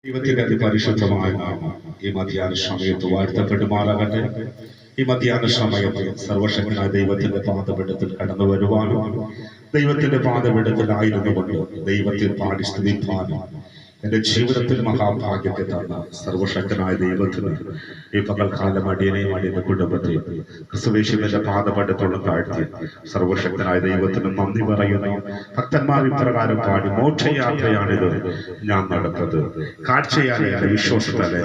ദൈവത്തിന്റെ അതിപരിശുദ്ധമായ നാമം ഈ മധ്യാഹ്ന സമയത്ത് വാഴ്ത്തപ്പെടുമാറാകട്ടെ. ഈ മധ്യാഹ്ന സമയത്ത് സർവശക്തനായ ദൈവത്തിന്റെ പാദപീഠത്തിൽ കടന്നു വരുവാനും ദൈവത്തിന്റെ പാദപീഠത്തിലായിരുന്നു കൊണ്ട് ദൈവത്തിൽ പാടി സ്തുതിപ്പാനും എന്റെ ജീവിതത്തിൽ മഹാഭാഗ്യത്തെ തന്ന സർവശക്തനായ ദൈവത്തിന് ഈ പകൽക്കാലം അടിയനെയും അടിയന്റെ കുടുംബത്തെ ക്രിസ്തുവേശുവിന്റെ പാദപീഠത്തോളം താഴ്ത്തി സർവശക്തനായ ദൈവത്തിന് നന്ദി പറയുന്നു. ഭക്തന്മാർ ഇപ്രകാരം പാടി, മോക്ഷയാത്രയാണിത് ഞാൻ നടത്തത്, കാഴ്ചയാലെ വിശ്വാസത്താലെ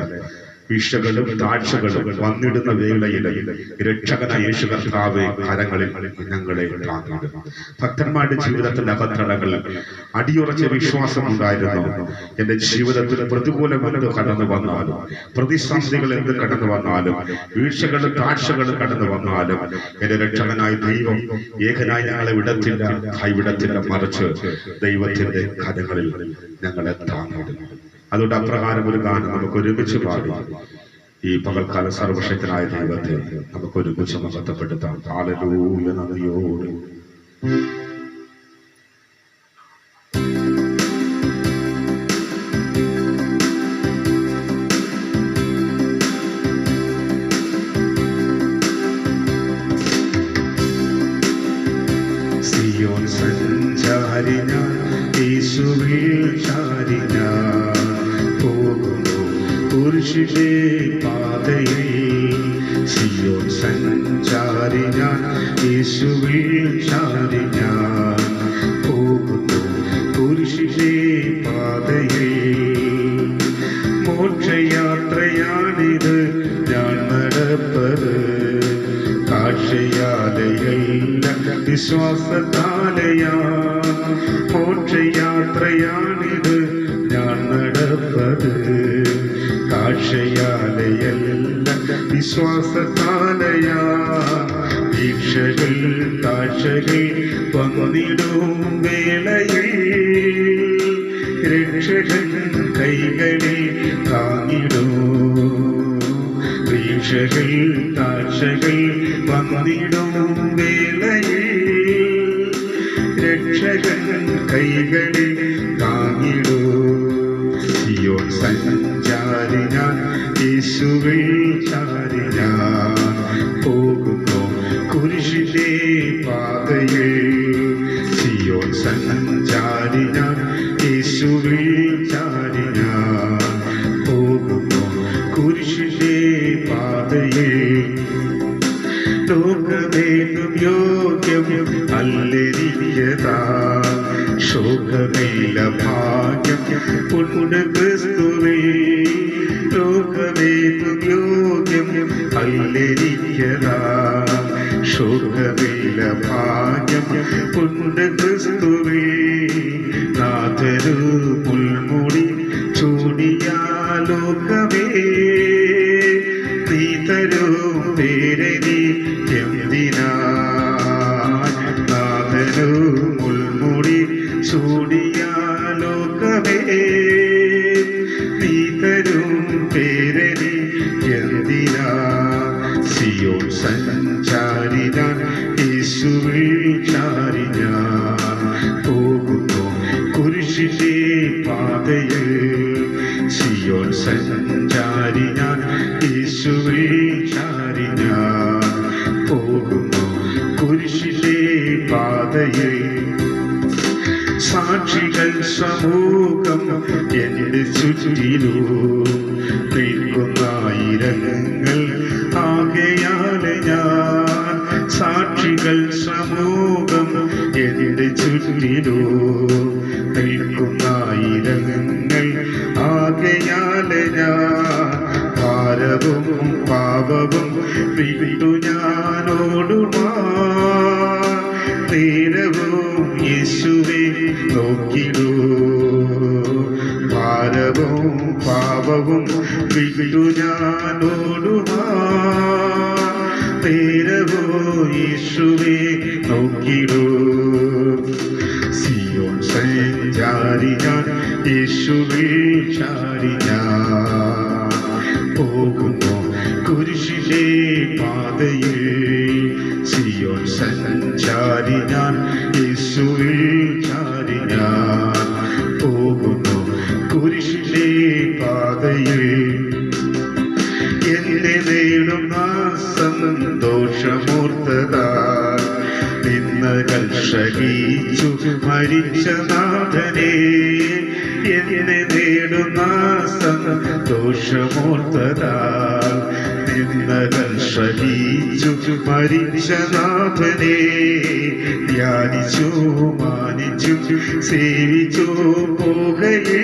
വീഴ്ചകളും താഴ്ചകളും വന്നിടുന്ന വേളയിൽ രക്ഷകനായ യേശു കർത്താവെ കരങ്ങളിൽ ഞങ്ങളെ താങ്ങിടുന്നു. ഭക്തന്മാരുടെ ജീവിതത്തിന്റെ അകത്തളകൾ അടിയുറച്ച വിശ്വാസം ഉണ്ടായിരുന്നു. എന്റെ ജീവിതത്തിൽ പ്രതികൂലം എന്ത് കടന്നു വന്നാലും, പ്രതിസന്ധികൾ എന്ത് കടന്നു വന്നാലും, വീഴ്ചകളും താഴ്ചകളും കടന്നു വന്നാലും എന്റെ രക്ഷകനായ ദൈവം ഏകനായി ഞങ്ങളെ വിടത്തില്ല, കൈവിടത്തില്ല, മറിച്ച് ദൈവത്തിന്റെ കരങ്ങളിൽ ഞങ്ങളെ താങ്ങിടുന്നു. അതുകൊണ്ട് അപ്രകാരം ഒരു ഗാനം നമുക്ക് ഒരുമിച്ച് പാടി ഈ പകൽക്കാല സർവശക്തനായ ദൈവത്തെ നമുക്ക് ഒരുമിച്ച് മഹത്വപ്പെടുത്താം. ഹല്ലേലൂയ, നന്ദിയോടെ. സിയോൻ സഞ്ചാരിന യേശുവിൽ ചാരിന കുരിശിലെ പാതയിൽ, സിയോൻ സഞ്ചാരി ഞാൻ യേശുവിൽ ചാരി ഞാൻ പോകുന്നു കുരിശിലെ പാതയിൽ. മോക്ഷയാത്രയാണിത് ഞാൻ നടപ്പത്, കാഴ്ചയാലയല്ല വിശ്വാസത്താലയാ. മോക്ഷയാത്രയാണിത് ഞാൻ നടപ്പത്, കാഴ്ചയാലയല്ല വിശ്വാസത്താലയാ. വീക്ഷകൾ കാഴ്ചകൾ വന്നിടും വേളയിൽ രക്ഷകൻ കൈകളിൽ താങ്ങിടും. വീക്ഷകൾ കാഴ്ചകൾ വന്നിടും വേളയിൽ രക്ഷകൻ കൈകളിൽ താങ്ങിടും. സിയോൻ സഞ്ചാരി ഞാൻ യേശുവിൽ ചാരി ഞാൻ പോകുന്നു കുരിശിലെ പാതയിൽ. സിയോൻ സഞ്ചാരി ഞാൻ യേശുവിൽ ചാരി ഞാൻ പോകുന്നു കുരിശിലെ പാതയിൽ. ലോകമേതും യോഗ്യം അല്ലെനിയതാ, ശോകമില്ല ഭാഗ്യം പുണ്യ ക്രിസ്തുവേ. ലോകമേതും യോഗ്യം അല്ലെനിയതാ, ശോകമില്ല ഭാഗ്യം പുണ്യ ക്രിസ്തുവേ. നാഥരു മുൾമുടി ചൂടിയാ ലോകമേ, നീ തരും പേരെനി എന്തിനാ. നാഥരു മുൾമുടി ചൂടിയാ ലോകമേ, നീ തരും പേരെനി എന്തിനാ. സിയോൻ സഞ്ചാരി ഞാൻ യേശുവിൽ ചാരി ഞാൻ പോകുന്നു കുരിശിലെ പാതയിൽ. സിയോൻ സഞ്ചാരി ഞാൻ യേശുവിൽ ചാരി ഞാൻ പോകുന്നു കുരിശിലെ പാതയിൽ. സാക്ഷികൾ സമൂഹം എന്റെ ചുറ്റിലും നിൽക്കുന്നായിരങ്ങൾ ആകയാൽ ഞാൻ. സാക്ഷികൾ സമൂഹം എന്റെ ചുറ്റിലും നിൽക്കുന്നായിരങ്ങൾ ആകയാൽ ഞാൻ. ഭാരവും പാപവും വിട്ടു ഞാനോടുമാ, നേരവും യേശുവെ നോക്കിടൂ. ഭാരവും പാപവും വിട്ടു ഞാനോടുമാ, നേരവും യേശുവെ നോക്കിടൂ. സിയോൻ സഞ്ചാരി ഞാൻ യേശുവിൽ ചാരി ഞാൻ പോകുന്നു കുരിശിലെ പാതയിൽ. സിയോൻ സഞ്ചാരി ഞാൻ യേശുവിൽ ചാരി ഞാൻ പോകുന്നു കുരിശിലെ പാതയിൽ എന്നെ നേടുന്ന സന്തോഷമൂർത്തത നിന്നകൾ സഹിച്ചു മരിച്ച നാഥനെ എന്നെ നേടുന്ന സന്തോഷമൂർത്തത നിന്നകൾ സഹിച്ചു മരിച്ച നാഥനെ ധ്യാനിച്ചു മാനിച്ചു സേവിച്ചു പോകയേ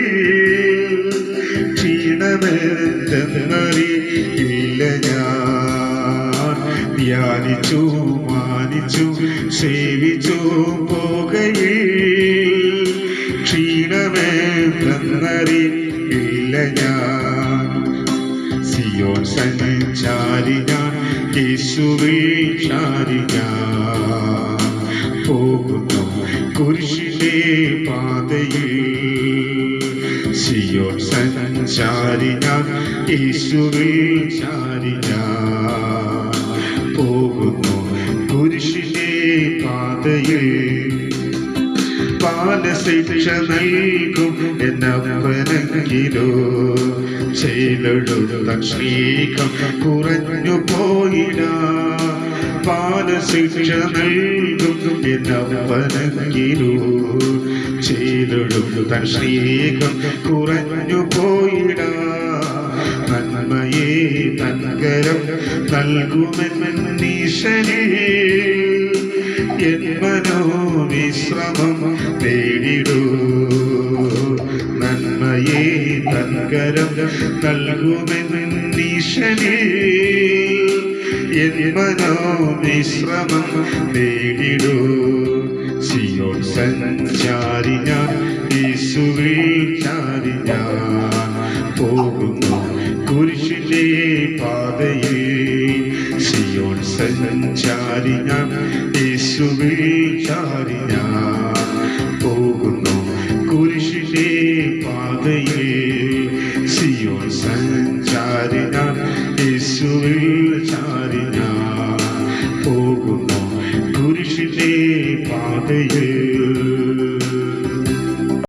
ക്ഷീണമെന്നറിയില്ല ഞാൻ ധ്യാനിച്ചു മാനിച്ചു സേവിച്ചു പോകയേ ക്ഷീണമെന്നറിയില്ല ഞാൻ സിയോൻ സഞ്ചാരി ഞാൻ യേശുവിൽ ചാരി ഞാൻ പോകുന്നു കുരിശിന്റെ പാതയിൽ സിയോൻ സഞ്ചാരി ഞാൻ യേശുവിൽ ചാരി ഞാൻ പോകുന്നു കുരിശിന്റെ പാതയിൽ ബാലശിക്ഷ നൽകും എന്നവനെങ്കിലോ ചേലെടുത്ത സ്നേഹം കുറഞ്ഞു പോയിട ബാലശിക്ഷ നൽകും എന്നവനെങ്കിലോ ചേലെടുത്ത സ്നേഹം കുറഞ്ഞു പോയിട നന്മയെ തൻകരം നൽകുമെന്നീശനേ എൻ മനോവിശ്രമം നേടിടൂ നന്മയെ തൻകരം നൽകുമെന്നീശനേ എൻ മനോവിശ്രമം നേടിടൂ സിയോൻ സഞ്ചാരി ഞാൻ യേശുവിൽ ചാരി ഞാൻ പോകുന്നു കുരിശിന്റെ പാതയിൽ സിയോൻ സഞ്ചാരി ഞാൻ യേശുവിൽ ചാരി ഞാൻ പോകുന്നു കുരിശിന്റെ പാതയിൽ സിയോൻ സഞ്ചാരി ഞാൻ യേശുവിൽ ചാരി ഞാൻ പോകുന്നു കുരിശിന്റെ പാതയിൽ